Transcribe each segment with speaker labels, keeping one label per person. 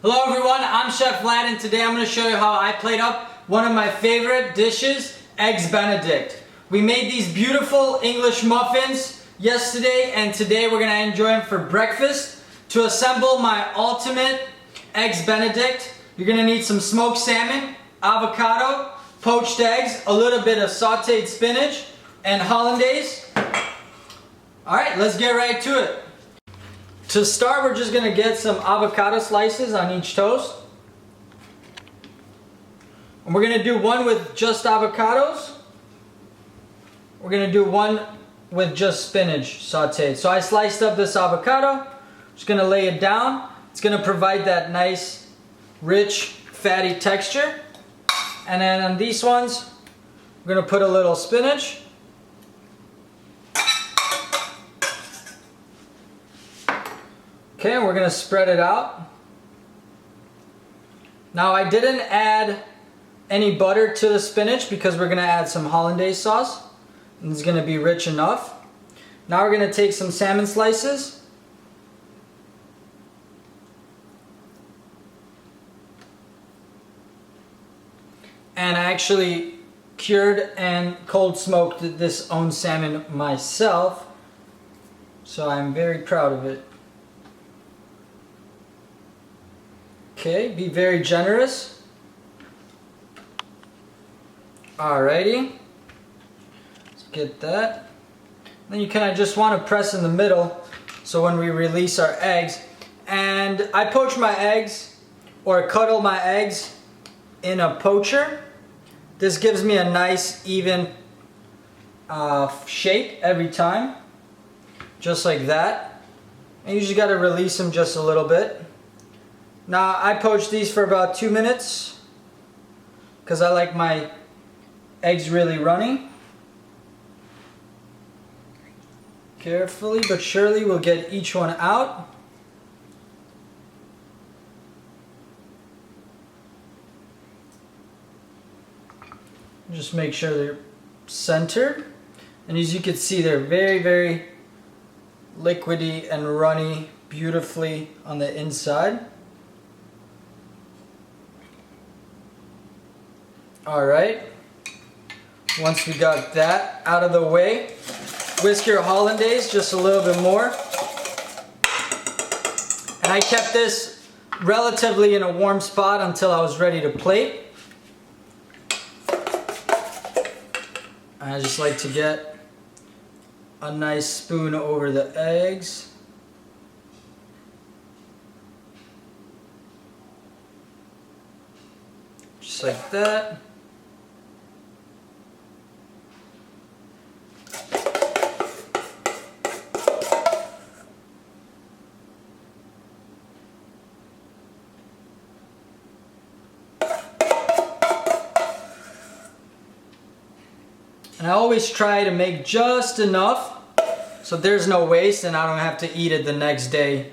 Speaker 1: Hello everyone, I'm Chef Vlad and today I'm going to show you how I plate up one of my favorite dishes, Eggs Benedict. We made these beautiful English muffins yesterday and today we're going to enjoy them for breakfast. To assemble my ultimate Eggs Benedict, you're going to need some smoked salmon, avocado, poached eggs, a little bit of sauteed spinach, and hollandaise. Alright, let's get right to it. To start, we're just going to get some avocado slices on each toast. And we're going to do one with just avocados. We're going to do one with just spinach sauteed. So I sliced up this avocado. Just going to lay it down. It's going to provide that nice, rich, fatty texture. And then on these ones, we're going to put a little spinach. Okay, we're going to spread it out. Now I didn't add any butter to the spinach because we're going to add some hollandaise sauce. And it's going to be rich enough. Now we're going to take some salmon slices. And I actually cured and cold smoked this own salmon myself. So I'm very proud of it. Okay, be very generous. Alrighty. Let's get that. Then you kind of just want to press in the middle so when we release our eggs. And I poach my eggs or cuddle my eggs in a poacher. This gives me a nice even shape every time. Just like that. And you just got to release them just a little bit. Now I poach these for about 2 minutes because I like my eggs really runny. Carefully but surely we'll get each one out. Just make sure they're centered. And as you can see, they're very, very liquidy and runny beautifully on the inside. Alright, once we got that out of the way, whisk your hollandaise just a little bit more. And I kept this relatively in a warm spot until I was ready to plate. I just like to get a nice spoon over the eggs. Just like that. And I always try to make just enough so there's no waste and I don't have to eat it the next day.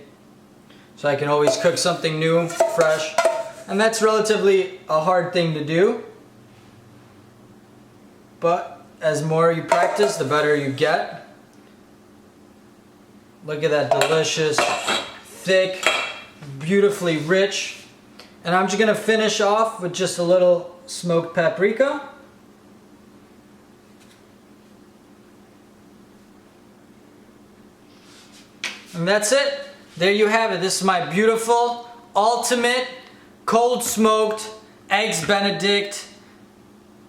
Speaker 1: So I can always cook something new, fresh. And that's relatively a hard thing to do. But as more you practice, the better you get. Look at that delicious, thick, beautifully rich. And I'm just going to finish off with just a little smoked paprika. And that's it. There you have it. This is my beautiful, ultimate, cold smoked Eggs Benedict.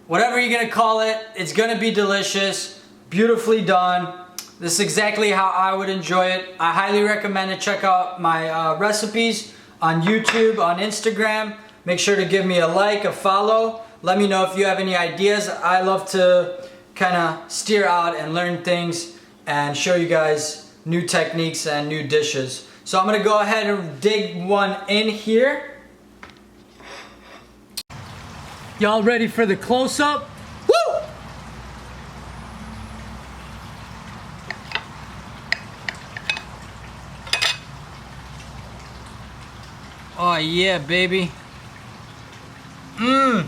Speaker 1: Whatever you're going to call it, it's going to be delicious. Beautifully done. This is exactly how I would enjoy it. I highly recommend it. Check out my recipes on YouTube, on Instagram. Make sure to give me a like, a follow. Let me know if you have any ideas. I love to kind of steer out and learn things and show you guys new techniques and new dishes. So I'm going to go ahead and dig one in here. Y'all ready for the close-up? Woo! Oh yeah, baby. Mmm.